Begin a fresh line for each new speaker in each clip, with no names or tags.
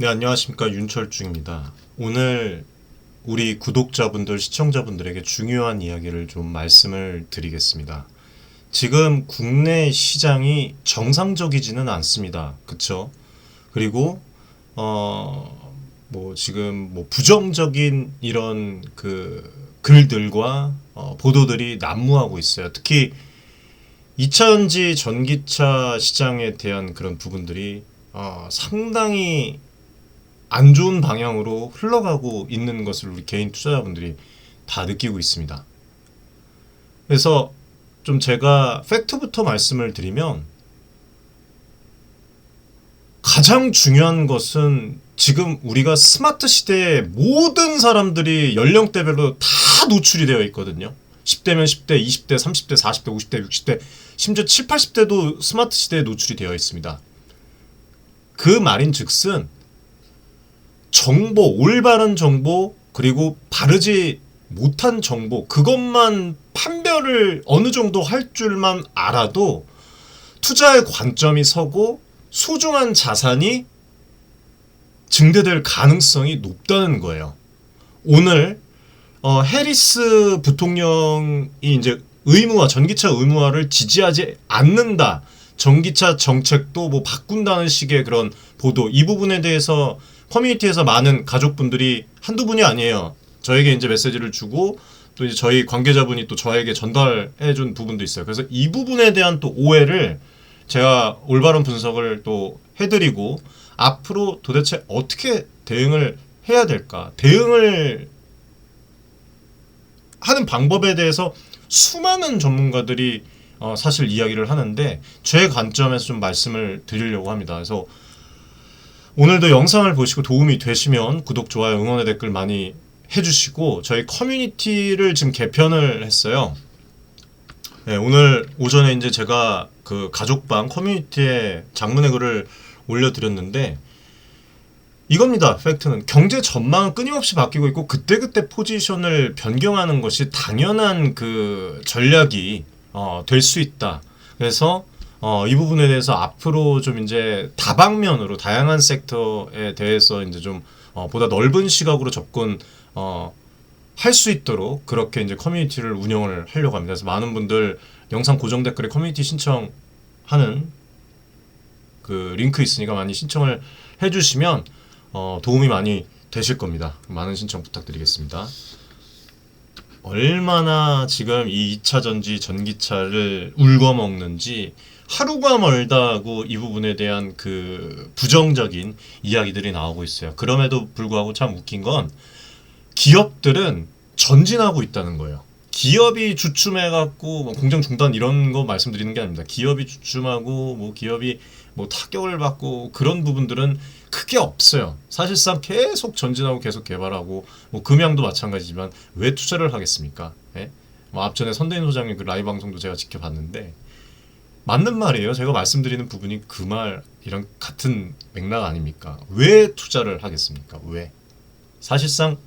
네, 안녕하십니까. 윤철중입니다. 오늘 우리 구독자분들, 시청자분들에게 중요한 이야기를 좀 말씀을 드리겠습니다. 지금 국내 시장이 정상적이지는 않습니다. 그쵸? 그리고 지금 부정적인 이런 글들과 보도들이 난무하고 있어요. 특히 2차 전지 전기차 시장에 대한 그런 부분들이 상당히 안 좋은 방향으로 흘러가고 있는 것을 우리 개인 투자자분들이 다 느끼고 있습니다. 그래서 좀 제가 팩트부터 말씀을 드리면, 가장 중요한 것은 지금 우리가 스마트 시대에 모든 사람들이 연령대별로 다 노출이 되어 있거든요. 10대면 10대, 20대, 30대, 40대, 50대, 60대, 심지어 7, 80대도 스마트 시대에 노출이 되어 있습니다. 그 말인 즉슨 정보, 올바른 정보, 그리고 바르지 못한 정보, 그것만 판별을 어느 정도 할 줄만 알아도 투자의 관점이 서고 소중한 자산이 증대될 가능성이 높다는 거예요. 오늘 해리스 부통령이 이제 전기차 의무화를 지지하지 않는다, 전기차 정책도 바꾼다는 식의 그런 보도, 이 부분에 대해서 커뮤니티에서 많은 가족분들이 한두 분이 아니에요. 저에게 이제 메시지를 주고, 또 이제 저희 관계자분이 또 저에게 전달해 준 부분도 있어요. 그래서 이 부분에 대한 또 오해를 제가 올바른 분석을 또 해드리고, 앞으로 도대체 어떻게 대응을 해야 될까, 대응을 하는 방법에 대해서 수많은 전문가들이 사실 이야기를 하는데, 제 관점에서 좀 말씀을 드리려고 합니다. 그래서 오늘도 영상을 보시고 도움이 되시면 구독, 좋아요, 응원의 댓글 많이 해주시고, 저희 커뮤니티를 지금 개편을 했어요. 네, 오늘 오전에 이제 제가 그 가족방 커뮤니티에 장문의 글을 올려드렸는데, 이겁니다. 팩트는 경제 전망은 끊임없이 바뀌고 있고, 그때그때 포지션을 변경하는 것이 당연한 그 전략이 될 수 있다. 그래서 이 부분에 대해서 앞으로 좀 이제 다방면으로 다양한 섹터에 대해서 이제 좀 보다 넓은 시각으로 접근 할 수 있도록 그렇게 이제 커뮤니티를 운영을 하려고 합니다. 그래서 많은 분들 영상 고정 댓글에 커뮤니티 신청하는 그 링크 있으니까 많이 신청을 해주시면 도움이 많이 되실 겁니다. 많은 신청 부탁드리겠습니다. 얼마나 지금 이 2차 전지 전기차를 울거먹는지 하루가 멀다고 이 부분에 대한 그 부정적인 이야기들이 나오고 있어요. 그럼에도 불구하고 참 웃긴 건, 기업들은 전진하고 있다는 거예요. 기업이 주춤해갖고 공장 중단 이런 거 말씀드리는 게 아닙니다. 기업이 주춤하고 기업이 타격을 받고 그런 부분들은 크게 없어요. 사실상 계속 전진하고 계속 개발하고, 금양도 마찬가지지만 왜 투자를 하겠습니까? 예? 앞전에 선대인 소장님 그 라이브 방송도 제가 지켜봤는데 맞는 말이에요. 제가 말씀드리는 부분이 그 말이랑 같은 맥락 아닙니까? 왜 투자를 하겠습니까? 왜? 사실상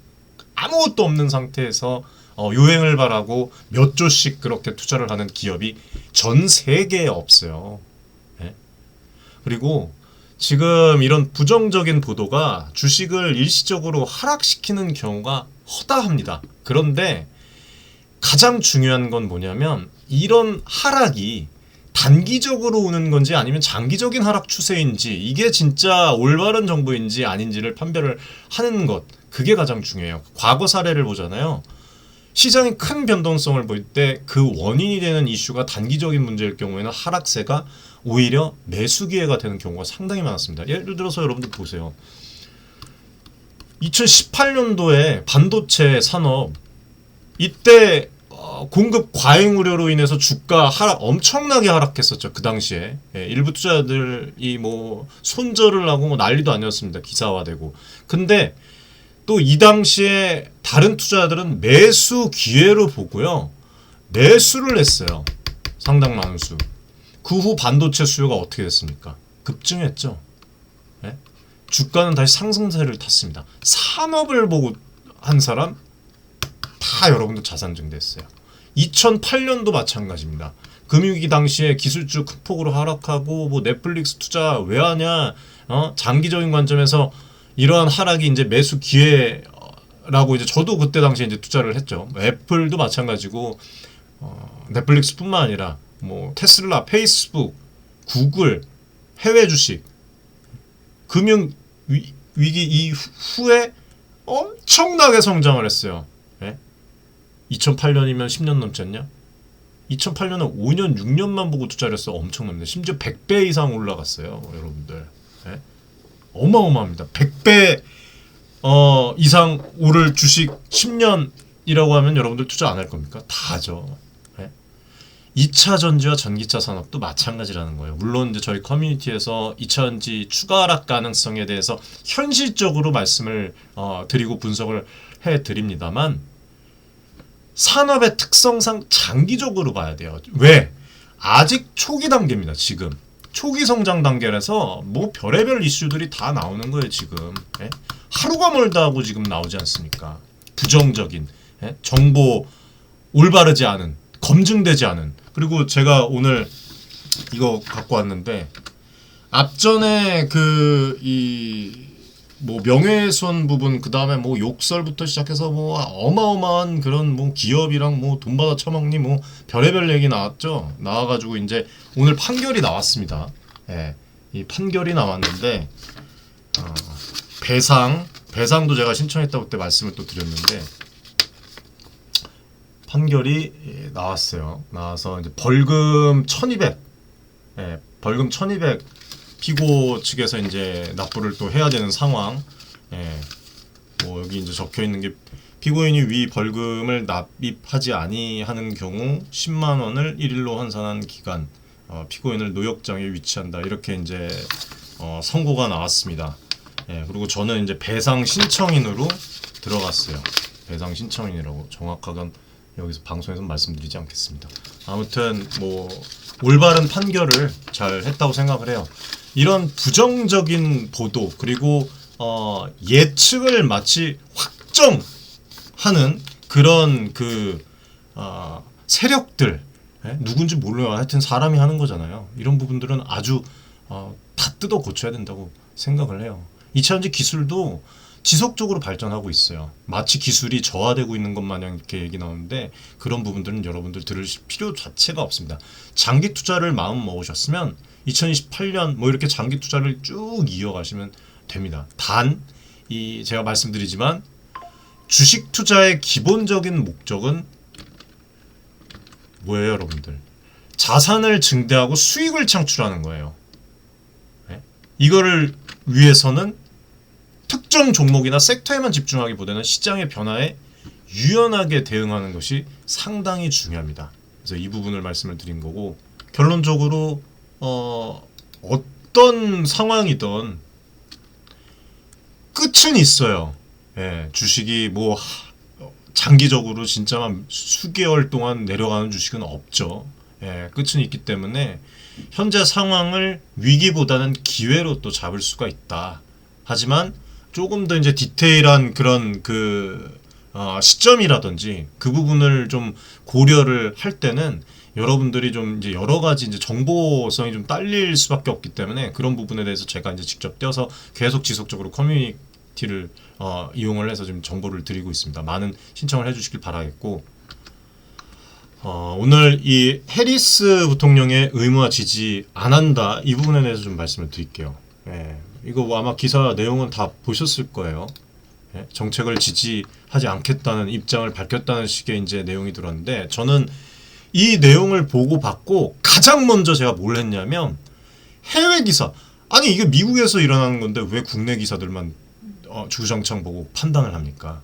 아무것도 없는 상태에서 요행을 바라고 몇 조씩 그렇게 투자를 하는 기업이 전 세계에 없어요. 예? 그리고 지금 이런 부정적인 보도가 주식을 일시적으로 하락시키는 경우가 허다합니다. 그런데 가장 중요한 건 뭐냐면, 이런 하락이 단기적으로 오는 건지 아니면 장기적인 하락 추세인지, 이게 진짜 올바른 정보인지 아닌지를 판별을 하는 것, 그게 가장 중요해요. 과거 사례를 보잖아요. 시장이 큰 변동성을 보일 때 그 원인이 되는 이슈가 단기적인 문제일 경우에는 하락세가 오히려 매수 기회가 되는 경우가 상당히 많았습니다. 예를 들어서 여러분들 보세요. 2018년도에 반도체 산업, 이때 공급 과잉 우려로 인해서 주가 엄청나게 하락했었죠. 그 당시에 일부 투자자들이 손절을 하고 난리도 아니었습니다. 기사화되고. 근데 또 이 당시에 다른 투자자들은 매수 기회로 보고요, 매수를 했어요. 상당 많은 수. 그 후 반도체 수요가 어떻게 됐습니까? 급증했죠. 네? 주가는 다시 상승세를 탔습니다. 산업을 보고 한 사람 다 여러분도 자산 증대했어요. 2008년도 마찬가지입니다. 금융위기 당시에 기술주 큰 폭으로 하락하고 넷플릭스 투자 왜 하냐, 장기적인 관점에서 이러한 하락이 이제 매수 기회라고 이제 저도 그때 당시에 이제 투자를 했죠. 애플도 마찬가지고 넷플릭스뿐만 아니라 뭐 테슬라, 페이스북, 구글, 해외 주식, 금융 위기 이후에 엄청나게 성장을 했어요. 예? 2008년이면 10년 넘지 않냐? 2008년은 5년, 6년만 보고 투자를 했어. 엄청납니다. 심지어 100배 이상 올라갔어요. 여러분들. 예? 어마어마합니다. 100배 이상 오를 주식 10년이라고 하면 여러분들 투자 안 할 겁니까? 다 하죠. 예? 2차 전지와 전기차 산업도 마찬가지라는 거예요. 물론 이제 저희 커뮤니티에서 2차 전지 추가 하락 가능성에 대해서 현실적으로 말씀을 드리고 분석을 해드립니다만 산업의 특성상 장기적으로 봐야 돼요. 왜? 아직 초기 단계입니다. 지금 초기 성장 단계라서 뭐 별의별 이슈들이 다 나오는 거예요. 지금 예? 하루가 멀다 하고 지금 나오지 않습니까? 부정적인 예? 정보 올바르지 않은 검증되지 않은. 그리고 제가 오늘 이거 갖고 왔는데 앞전에 뭐 명예훼손 부분, 그 다음에 뭐 욕설부터 시작해서 뭐 어마어마한 그런 뭐 기업이랑 뭐 돈 받아 처먹니 뭐 별의별 얘기 나왔죠. 나와가지고 이제 오늘 판결이 나왔습니다. 예, 이 판결이 나왔는데 배상도 제가 신청했다고 그때 말씀을 또 드렸는데 판결이 나왔어요. 나와서 이제 벌금 1,200, 벌금 1,200 피고 측에서 이제 납부를 또 해야 되는 상황. 뭐 여기 이제 적혀 있는 게 피고인이 위 벌금을 납입하지 아니하는 경우 10만 원을 1일로 환산한 기간 피고인을 노역장에 위치한다. 이렇게 이제 선고가 나왔습니다. 그리고 저는 이제 배상 신청인으로 들어갔어요. 배상 신청인이라고 정확하건 여기서 방송에서 말씀드리지 않겠습니다. 아무튼 뭐 올바른 판결을 잘 했다고 생각을 해요. 이런 부정적인 보도 그리고 예측을 마치 확정하는 그런 세력들 누군지 몰라요. 하여튼 사람이 하는 거잖아요. 이런 부분들은 아주 다 뜯어 고쳐야 된다고 생각을 해요. 2차 전지 기술도 지속적으로 발전하고 있어요. 마치 기술이 저하되고 있는 것 마냥 이렇게 얘기 나오는데 그런 부분들은 여러분들 들으실 필요 자체가 없습니다. 장기 투자를 마음 먹으셨으면 2028년 뭐 이렇게 장기 투자를 쭉 이어가시면 됩니다. 단 제가 말씀드리지만 주식 투자의 기본적인 목적은 뭐예요, 여러분들? 자산을 증대하고 수익을 창출하는 거예요. 이거를 위해서는 특정 종목이나 섹터에만 집중하기보다는 시장의 변화에 유연하게 대응하는 것이 상당히 중요합니다. 그래서 이 부분을 말씀을 드린 거고 결론적으로 어떤 상황이든 끝은 있어요. 주식이 뭐 장기적으로 진짜만 수개월 동안 내려가는 주식은 없죠. 끝은 있기 때문에 현재 상황을 위기보다는 기회로 또 잡을 수가 있다. 하지만 조금 더 이제 디테일한 그런 시점이라든지 그 부분을 좀 고려를 할 때는 여러분들이 좀 이제 여러 가지 이제 정보성이 좀 딸릴 수밖에 없기 때문에 그런 부분에 대해서 제가 이제 직접 뛰어서 계속 지속적으로 커뮤니티를 이용을 해서 지금 정보를 드리고 있습니다. 많은 신청을 해주시길 바라겠고 오늘 이 해리스 부통령의 의무화 지지 안 한다 이 부분에 대해서 좀 말씀을 드릴게요. 이거 아마 기사 내용은 다 보셨을 거예요. 정책을 지지하지 않겠다는 입장을 밝혔다는 식의 이제 내용이 들었는데 저는 이 내용을 보고 받고 가장 먼저 제가 뭘 했냐면 해외 기사 아니 이게 미국에서 일어나는 건데 왜 국내 기사들만 주구장창 보고 판단을 합니까?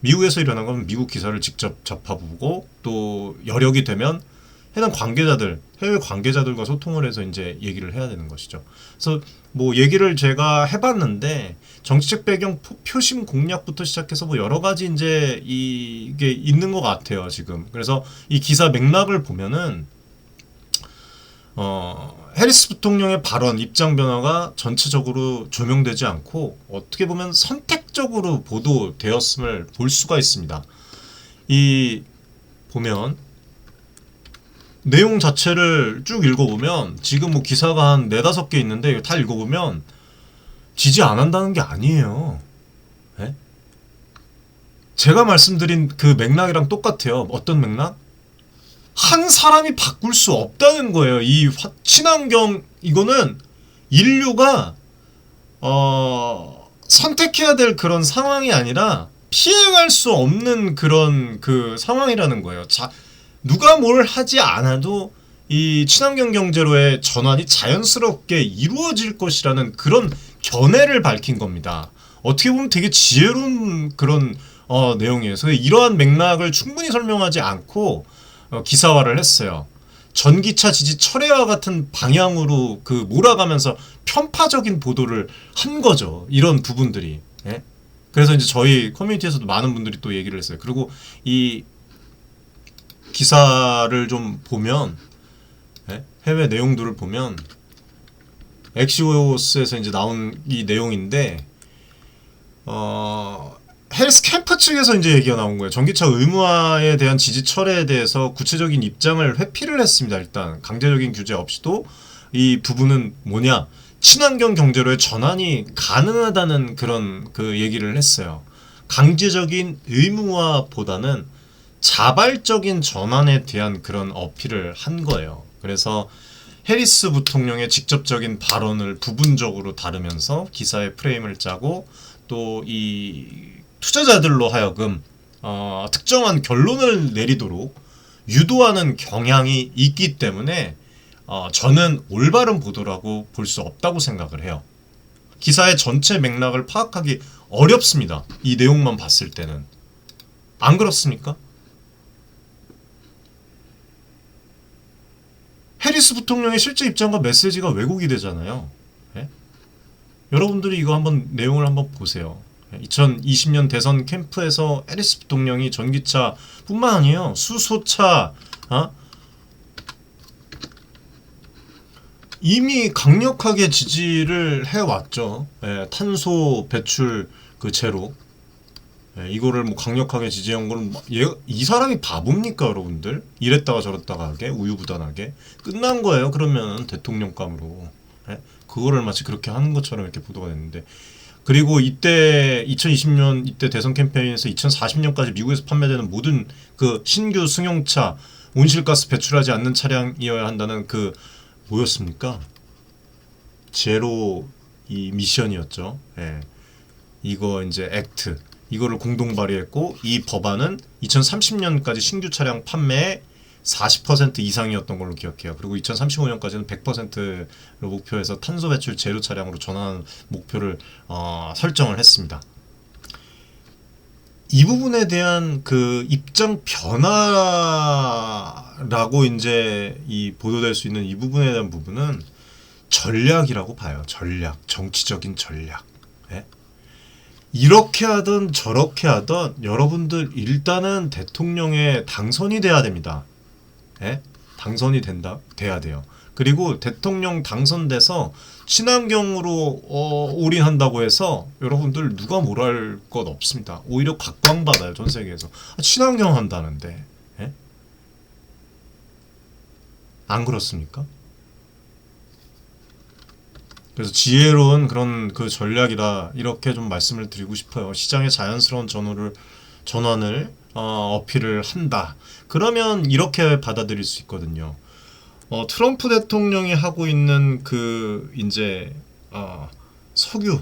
미국에서 일어난 건 미국 기사를 직접 접하보고 또 여력이 되면 해당 관계자들, 해외 관계자들과 소통을 해서 이제 얘기를 해야 되는 것이죠. 그래서 뭐 얘기를 제가 해봤는데 정치적 배경 표심 공략부터 시작해서 뭐 여러 가지 이제 이게 있는 것 같아요 지금. 그래서 이 기사 맥락을 보면은 해리스 부통령의 발언, 입장 변화가 전체적으로 조명되지 않고 어떻게 보면 선택적으로 보도되었음을 볼 수가 있습니다. 이 보면 내용 자체를 쭉 읽어보면 지금 뭐 기사가 한 4-5개 있는데 다 읽어보면 지지 안 한다는 게 아니에요. 예? 제가 말씀드린 그 맥락이랑 똑같아요. 어떤 맥락? 한 사람이 바꿀 수 없다는 거예요. 이 친환경 이거는 인류가 선택해야 될 그런 상황이 아니라 피해갈 수 없는 그런 그 상황이라는 거예요. 누가 뭘 하지 않아도 이 친환경 경제로의 전환이 자연스럽게 이루어질 것이라는 그런 견해를 밝힌 겁니다. 어떻게 보면 되게 지혜로운 그런 내용이에요. 그래서 이러한 맥락을 충분히 설명하지 않고 기사화를 했어요. 전기차 지지 철회와 같은 방향으로 그 몰아가면서 편파적인 보도를 한 거죠. 이런 부분들이. 예? 그래서 이제 저희 커뮤니티에서도 많은 분들이 또 얘기를 했어요. 그리고 이 기사를 좀 보면, 예? 해외 내용들을 보면 엑시오스에서 이제 나온 이 내용인데 헬스 캠프 측에서 이제 얘기가 나온 거예요. 전기차 의무화에 대한 지지 철회에 대해서 구체적인 입장을 회피를 했습니다. 일단 강제적인 규제 없이도 이 부분은 뭐냐? 친환경 경제로의 전환이 가능하다는 그런 그 얘기를 했어요. 강제적인 의무화보다는 자발적인 전환에 대한 그런 어필을 한 거예요. 그래서 해리스 부통령의 직접적인 발언을 부분적으로 다루면서 기사의 프레임을 짜고 또 이 투자자들로 하여금 특정한 결론을 내리도록 유도하는 경향이 있기 때문에 저는 올바른 보도라고 볼 수 없다고 생각을 해요. 기사의 전체 맥락을 파악하기 어렵습니다. 이 내용만 봤을 때는. 안 그렇습니까? 해리스 부통령의 실제 입장과 메시지가 왜곡이 되잖아요. 예? 여러분들이 이거 한번 내용을 한번 보세요. 2020년 대선 캠프에서 해리스 부통령이 전기차 뿐만 아니에요. 수소차, 이미 강력하게 지지를 해왔죠. 예, 탄소 배출 그 제로. 예, 이거를 뭐 강력하게 지지한 거는 이 사람이 바보입니까, 여러분들? 이랬다가 저랬다가 하게 우유부단하게 끝난 거예요. 그러면 대통령감으로. 예? 그거를 마치 그렇게 하는 것처럼 이렇게 보도가 됐는데. 그리고 이때 2020년 이때 대선 캠페인에서 2040년까지 미국에서 판매되는 모든 그 신규 승용차 온실가스 배출하지 않는 차량이어야 한다는 그 뭐였습니까? 제로 이 미션이었죠. 예. 이거 이제 액트 이거를 공동 발의했고 이 법안은 2030년까지 신규 차량 판매의 40% 이상이었던 걸로 기억해요. 그리고 2035년까지는 100%를 목표해서 탄소 배출 제로 차량으로 전환하는 목표를 설정을 했습니다. 이 부분에 대한 그 입장 변화라고 이제 이 보도될 수 있는 이 부분에 대한 부분은 전략이라고 봐요. 전략, 정치적인 전략. 예? 이렇게 하든 저렇게 하든 여러분들 일단은 대통령에 당선이 돼야 됩니다. 예? 당선이 돼야 돼요. 그리고 대통령 당선돼서 친환경으로 올인한다고 해서 여러분들 누가 뭐라 할 것 없습니다. 오히려 각광받아요. 전 세계에서. 친환경 한다는데. 예? 안 그렇습니까? 그래서 지혜로운 그런 그 전략이다 이렇게 좀 말씀을 드리고 싶어요. 시장의 자연스러운 전환을 어필을 한다. 그러면 이렇게 받아들일 수 있거든요. 트럼프 대통령이 하고 있는 그 이제 석유,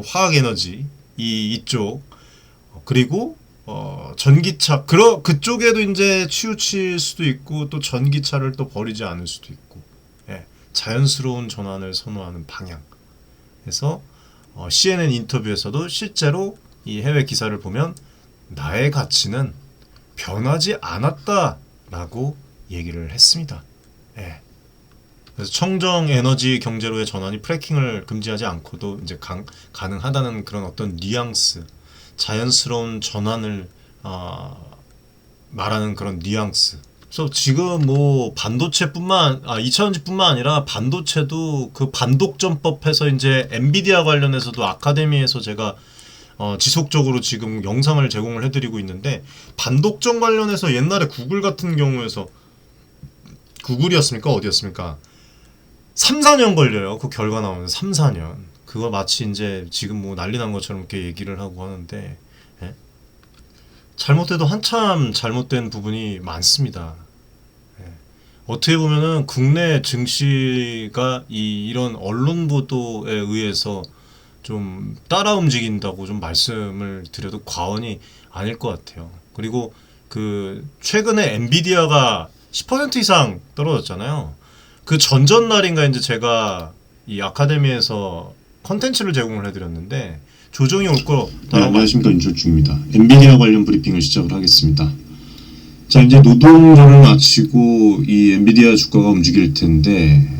화학에너지 이쪽 그리고 전기차 그쪽에도 이제 치우칠 수도 있고 또 전기차를 또 버리지 않을 수도 있고 예, 자연스러운 전환을 선호하는 방향. 그래서 CNN 인터뷰에서도 실제로 이 해외 기사를 보면 나의 가치는 변하지 않았다라고 얘기를 했습니다. 예. 그래서 청정 에너지 경제로의 전환이 프래킹을 금지하지 않고도 이제 가능하다는 그런 어떤 뉘앙스, 자연스러운 전환을 말하는 그런 뉘앙스. 그래서 지금 뭐 반도체뿐만 2차전지뿐만 아니라 반도체도 그 반독점법해서 이제 엔비디아 관련해서도 아카데미에서 제가 지속적으로 지금 영상을 제공을 해드리고 있는데 반독점 관련해서 옛날에 구글 같은 경우에서 구글이었습니까? 어디였습니까? 3, 4년 걸려요. 그 결과 나오면 3, 4년. 그거 마치 이제 지금 뭐 난리 난 것처럼 이렇게 얘기를 하고 하는데, 예? 잘못돼도 한참 잘못된 부분이 많습니다. 예. 어떻게 보면은 국내 증시가 이런 언론 보도에 의해서 좀 따라 움직인다고 좀 말씀을 드려도 과언이 아닐 것 같아요. 그리고 그 최근에 엔비디아가 10% 이상 떨어졌잖아요. 그 전전날인가 이제 제가 이 아카데미에서 컨텐츠를 제공을 해드렸는데 조정이 올
네,
거라고
안녕하십니까. 윤철중입니다. 엔비디아 관련 브리핑을 시작을 하겠습니다. 자, 이제 노동절을 마치고 이 엔비디아 주가가 움직일 텐데,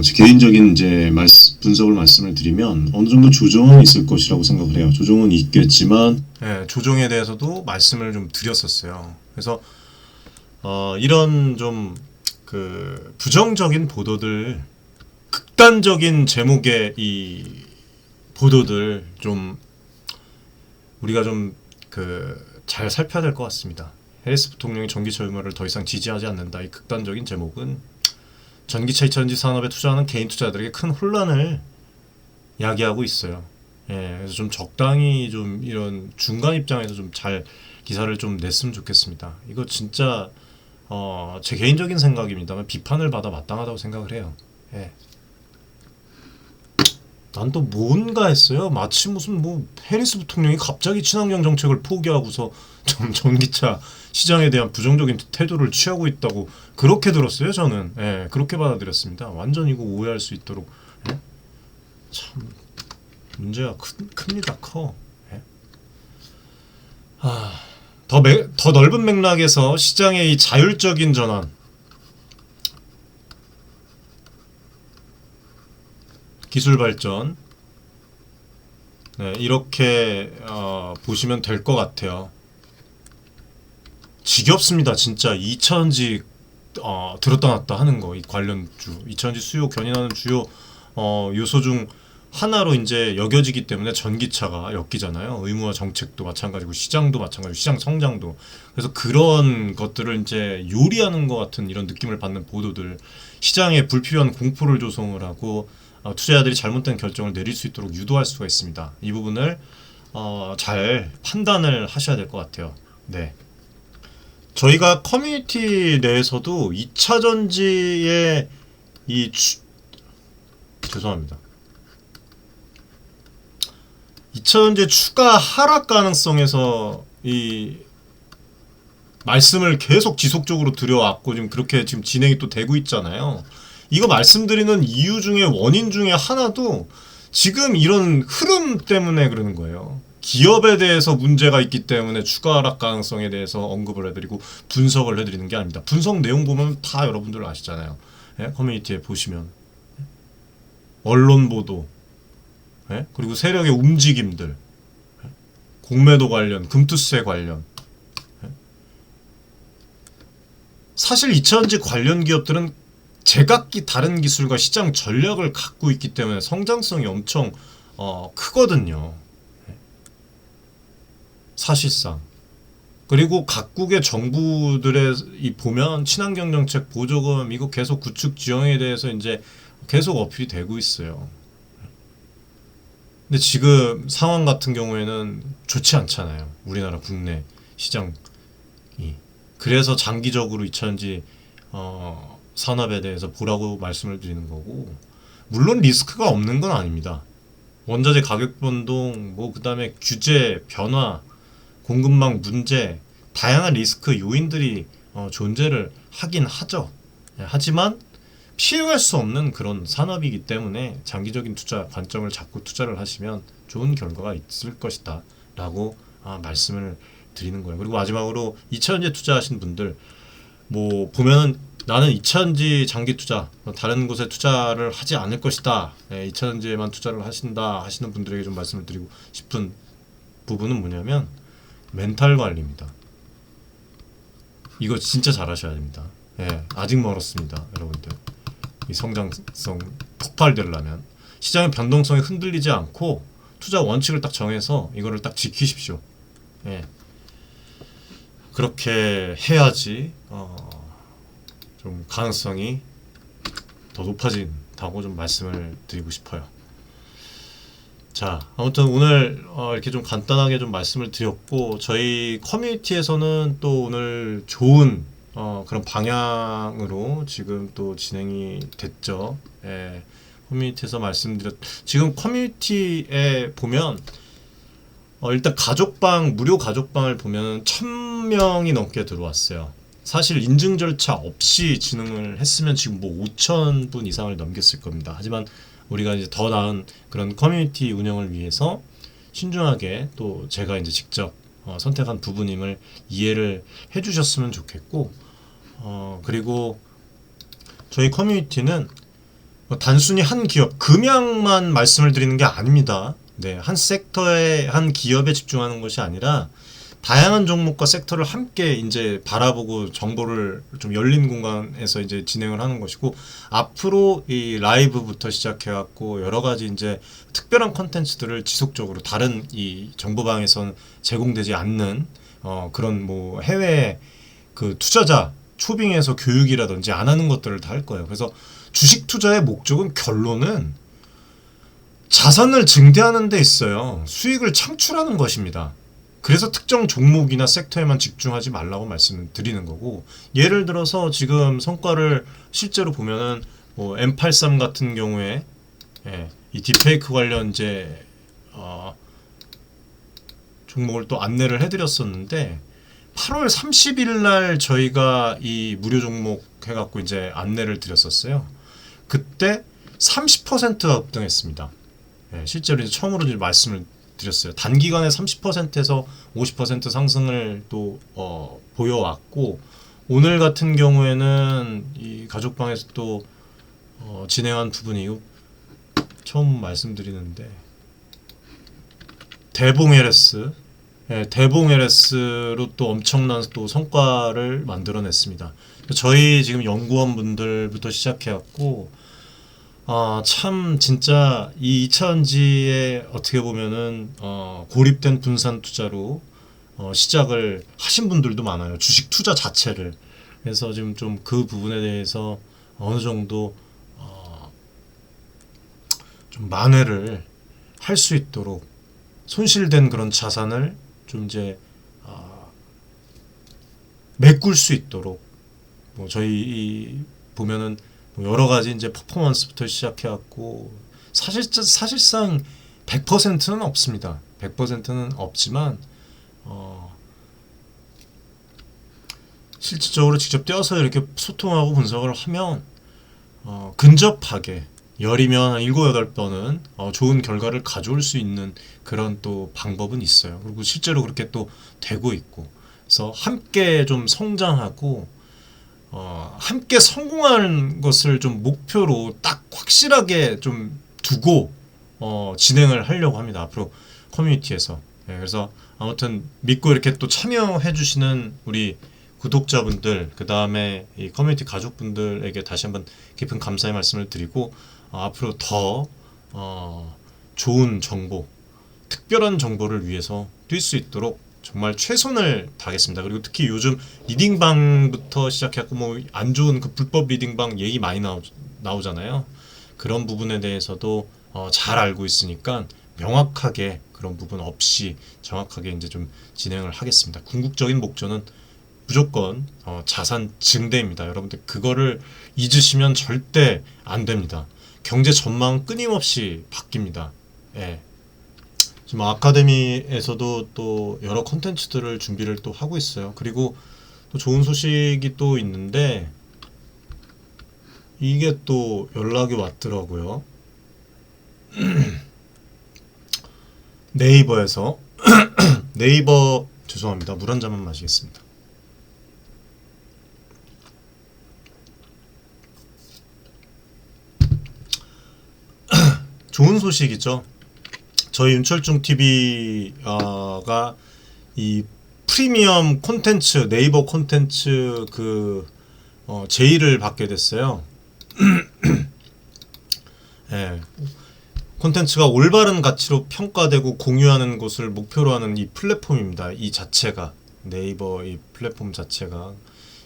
제 개인적인 이제 분석을 말씀을 드리면 어느 정도 조정은 있을 것이라고 생각을 해요. 조정은 있겠지만,
예, 조정에 대해서도 말씀을 좀 드렸었어요. 그래서 이런 좀 그 부정적인 보도들, 극단적인 제목의 이 보도들 좀 우리가 좀 그 잘 살펴야 될 것 같습니다. 해리스 부통령이 전기차 의무화를 더 이상 지지하지 않는다. 이 극단적인 제목은 전기차 2차전지 산업에 투자하는 개인 투자자들에게 큰 혼란을 야기하고 있어요. 예, 그래서 좀 적당히 좀 이런 중간 입장에서 좀 잘 기사를 좀 냈으면 좋겠습니다. 이거 진짜 제 개인적인 생각입니다만 비판을 받아 마땅하다고 생각을 해요. 예. 난 또 뭔가 했어요. 마치 무슨 뭐 해리스 부통령이 갑자기 친환경 정책을 포기하고서 좀 전기차 시장에 대한 부정적인 태도를 취하고 있다고 그렇게 들었어요. 저는 예, 그렇게 받아들였습니다. 완전 이거 오해할 수 있도록 예? 참 문제가 큽니다. 커. 예? 더 넓은 맥락에서 시장의 이 자율적인 전환, 기술 발전, 네, 이렇게 보시면 될 것 같아요. 지겹습니다, 진짜. 2차전지 들었다 놨다 하는 거, 이 관련주, 2차전지 수요 견인하는 주요 요소 중 하나로 이제 여겨지기 때문에 전기차가 엮이잖아요. 의무화 정책도 마찬가지고 시장도 마찬가지고 시장 성장도. 그래서 그런 것들을 이제 요리하는 것 같은 이런 느낌을 받는 보도들, 시장에 불필요한 공포를 조성을 하고 투자자들이 잘못된 결정을 내릴 수 있도록 유도할 수가 있습니다. 이 부분을 잘 판단을 하셔야 될 것 같아요. 네. 저희가 커뮤니티 내에서도 2차전지의 죄송합니다. 2차전지 추가 하락 가능성에서 이 말씀을 계속 지속적으로 드려왔고 지금 그렇게 지금 진행이 또 되고 있잖아요. 이거 말씀드리는 이유 중에 원인 중에 하나도 지금 이런 흐름 때문에 그러는 거예요. 기업에 대해서 문제가 있기 때문에 추가 하락 가능성에 대해서 언급을 해드리고 분석을 해드리는 게 아닙니다. 분석 내용 보면 다 여러분들 아시잖아요. 예? 커뮤니티에 보시면 언론 보도, 예? 그리고 세력의 움직임들, 예? 공매도 관련, 금투세 관련. 예? 사실 2차전지 관련 기업들은 제각기 다른 기술과 시장 전략을 갖고 있기 때문에 성장성이 엄청 크거든요. 사실상. 그리고 각국의 정부들의 보면 친환경 정책 보조금 이거 계속 구축 지원에 대해서 이제 계속 어필이 되고 있어요. 근데 지금 상황 같은 경우에는 좋지 않잖아요. 우리나라 국내 시장이. 그래서 장기적으로 2차전지 산업에 대해서 보라고 말씀을 드리는 거고, 물론 리스크가 없는 건 아닙니다. 원자재 가격 변동, 뭐 그다음에 규제 변화, 공급망 문제, 다양한 리스크 요인들이 존재를 하긴 하죠. 하지만 피해갈 수 없는 그런 산업이기 때문에 장기적인 투자 관점을 잡고 투자를 하시면 좋은 결과가 있을 것이다 라고 말씀을 드리는 거예요. 그리고 마지막으로 2차전지에 투자하신 분들, 뭐 보면은 나는 2차전지 장기 투자, 다른 곳에 투자를 하지 않을 것이다, 2차전지에만 투자를 하신다 하시는 분들에게 좀 말씀을 드리고 싶은 부분은 뭐냐면 멘탈 관리입니다. 이거 진짜 잘하셔야 됩니다. 아직 멀었습니다, 여러분들. 이 성장성 폭발되려면 시장의 변동성에 흔들리지 않고 투자 원칙을 딱 정해서 이거를 딱 지키십시오. 그렇게 해야지 좀 가능성이 더 높아진다고 좀 말씀을 드리고 싶어요. 자, 아무튼 오늘 이렇게 좀 간단하게 좀 말씀을 드렸고 저희 커뮤니티에서는 또 오늘 좋은 그런 방향으로 지금 또 진행이 됐죠. 예, 커뮤니티에서 말씀드렸 지금 커뮤니티에 보면 일단 가족방 무료 가족방을 보면 1,000명이 넘게 들어왔어요. 사실 인증 절차 없이 진행을 했으면 지금 뭐 5,000분 이상을 넘겼을 겁니다. 하지만 우리가 이제 더 나은 그런 커뮤니티 운영을 위해서 신중하게 또 제가 이제 직접 선택한 부분임을 이해를 해주셨으면 좋겠고, 그리고 저희 커뮤니티는 단순히 한 기업 금양만 말씀을 드리는 게 아닙니다. 네, 한 섹터에 한 기업에 집중하는 것이 아니라 다양한 종목과 섹터를 함께 이제 바라보고 정보를 좀 열린 공간에서 이제 진행을 하는 것이고, 앞으로 이 라이브부터 시작해 갖고 여러 가지 이제 특별한 컨텐츠들을 지속적으로 다른 이 정보방에선 제공되지 않는 그런 뭐 해외 그 투자자 초빙해서 교육이라든지 안 하는 것들을 다 할 거예요. 그래서 주식 투자의 목적은 결론은 자산을 증대하는 데 있어요. 수익을 창출하는 것입니다. 그래서 특정 종목이나 섹터에만 집중하지 말라고 말씀을 드리는 거고, 예를 들어서 지금 성과를 실제로 보면은 뭐 M83 같은 경우에 이 딥페이크 관련 이제 종목을 또 안내를 해드렸었는데 8월 30일 날 저희가 이 무료 종목 해갖고 이제 안내를 드렸었어요. 그때 30%가 급등했습니다. 실제로 이제 처음으로 이제 말씀을 드렸어요. 단기간에 30%에서 50% 상승을 또 보여왔고, 오늘 같은 경우에는 이 가족방에서 또 진행한 부분이 처음 말씀드리는데 대봉 LS, 대봉 LS로 또 엄청난 또 성과를 만들어냈습니다. 저희 지금 연구원분들부터 시작해왔고, 참 진짜 이 2차전지에 어떻게 보면은 고립된 분산 투자로 시작을 하신 분들도 많아요. 주식 투자 자체를. 그래서 지금 좀 그 부분에 대해서 어느 정도 좀 만회를 할 수 있도록, 손실된 그런 자산을 좀 이제 메꿀 수 있도록, 뭐 저희 보면은 뭐 여러 가지 이제 퍼포먼스부터 시작해갖고 사실상 100%는 없습니다. 100%는 없지만 실질적으로 직접 뛰어서 이렇게 소통하고 분석을 하면 근접하게 열이면 한 7, 8번은 좋은 결과를 가져올 수 있는 그런 또 방법은 있어요. 그리고 실제로 그렇게 또 되고 있고, 그래서 함께 좀 성장하고 함께 성공하는 것을 좀 목표로 딱 확실하게 좀 두고 진행을 하려고 합니다. 앞으로 커뮤니티에서. 그래서 아무튼 믿고 이렇게 또 참여해 주시는 우리 구독자분들, 그 다음에 이 커뮤니티 가족분들에게 다시 한번 깊은 감사의 말씀을 드리고, 앞으로 더 좋은 정보, 특별한 정보를 위해서 뛸 수 있도록 정말 최선을 다하겠습니다. 그리고 특히 요즘 리딩방부터 시작해서 뭐 안 좋은 그 불법 리딩방 얘기 많이 나오잖아요. 그런 부분에 대해서도 잘 알고 있으니까 명확하게 그런 부분 없이 정확하게 이제 좀 진행을 하겠습니다. 궁극적인 목표는 무조건 자산 증대입니다. 여러분들 그거를 잊으시면 절대 안 됩니다. 경제 전망 끊임없이 바뀝니다. 예. 지금 아카데미에서도 또 여러 컨텐츠들을 준비를 또 하고 있어요. 그리고 또 좋은 소식이 또 있는데, 이게 또 연락이 왔더라고요. 네이버에서 네이버, 죄송합니다. 물 한 잔만 마시겠습니다. 좋은 소식이죠. 저희 윤철중 TV가 이 프리미엄 콘텐츠, 네이버 콘텐츠 그 제의를 받게 됐어요. 예. 콘텐츠가 올바른 가치로 평가되고 공유하는 것을 목표로 하는 이 플랫폼입니다. 이 자체가, 네이버 이 플랫폼 자체가,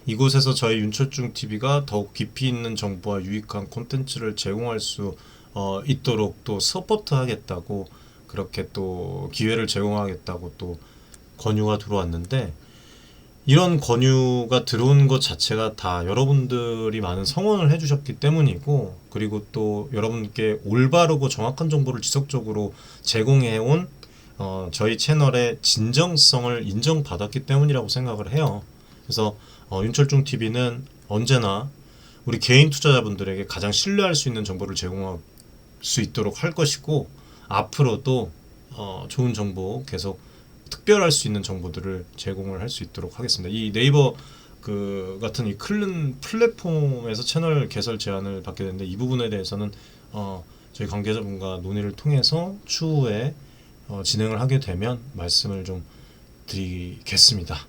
이곳에서 저희 윤철중 TV가 더욱 깊이 있는 정보와 유익한 콘텐츠를 제공할 수 있도록 또 서포트하겠다고 그렇게 또 기회를 제공하겠다고 또 권유가 들어왔는데, 이런 권유가 들어온 것 자체가 다 여러분들이 많은 성원을 해주셨기 때문이고, 그리고 또 여러분께 올바르고 정확한 정보를 지속적으로 제공해온 저희 채널의 진정성을 인정받았기 때문이라고 생각을 해요. 그래서 윤철중 TV는 언제나 우리 개인 투자자분들에게 가장 신뢰할 수 있는 정보를 제공할 수 있도록 할 것이고, 앞으로도 좋은 정보 계속 특별할 수 있는 정보들을 제공을 할 수 있도록 하겠습니다. 이 네이버 같은 이 큰 플랫폼에서 채널 개설 제안을 받게 됐는데, 이 부분에 대해서는 저희 관계자분과 논의를 통해서 추후에 진행을 하게 되면 말씀을 좀 드리겠습니다.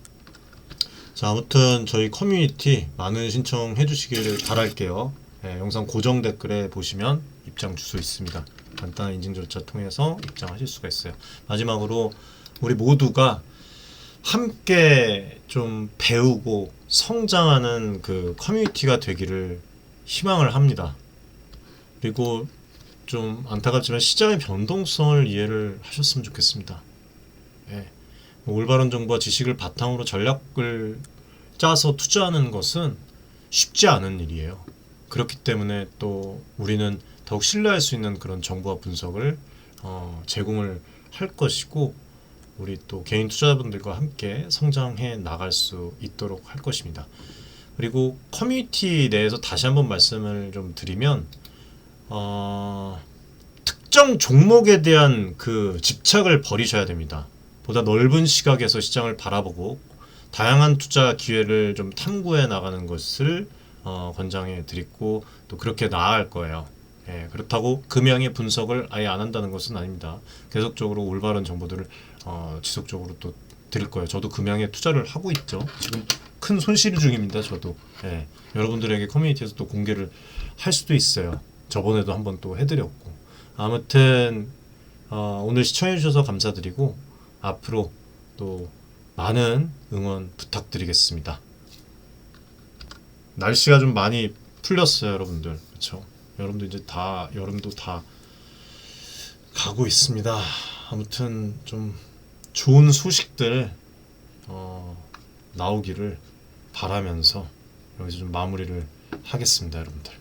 자, 아무튼 저희 커뮤니티 많은 신청해 주시기를 바랄게요. 영상 고정 댓글에 보시면 입장 주소 있습니다. 간단한 인증 절차 통해서 입장하실 수가 있어요. 마지막으로 우리 모두가 함께 좀 배우고 성장하는 그 커뮤니티가 되기를 희망을 합니다. 그리고 좀 안타깝지만 시장의 변동성을 이해를 하셨으면 좋겠습니다. 올바른 정보와 지식을 바탕으로 전략을 짜서 투자하는 것은 쉽지 않은 일이에요. 그렇기 때문에 또 우리는 더욱 신뢰할 수 있는 그런 정보와 분석을 제공을 할 것이고, 우리 또 개인 투자자분들과 함께 성장해 나갈 수 있도록 할 것입니다. 그리고 커뮤니티 내에서 다시 한번 말씀을 좀 드리면, 특정 종목에 대한 그 집착을 버리셔야 됩니다. 보다 넓은 시각에서 시장을 바라보고 다양한 투자 기회를 좀 탐구해 나가는 것을 권장해 드리고, 또 그렇게 나아갈 거예요. 그렇다고 금양의 분석을 아예 안 한다는 것은 아닙니다. 계속적으로 올바른 정보들을 지속적으로 또 드릴 거예요. 저도 금양에 투자를 하고 있죠. 지금 큰 손실 중입니다. 저도 여러분들에게 커뮤니티에서 또 공개를 할 수도 있어요. 저번에도 한번 또 해드렸고. 아무튼 오늘 시청해 주셔서 감사드리고, 앞으로 또 많은 응원 부탁드리겠습니다. 날씨가 좀 많이 풀렸어요, 여러분들. 그렇죠? 여러분들 이제 다 여름도 다 가고 있습니다. 아무튼 좀 좋은 소식들 나오기를 바라면서 여기서 좀 마무리를 하겠습니다, 여러분들.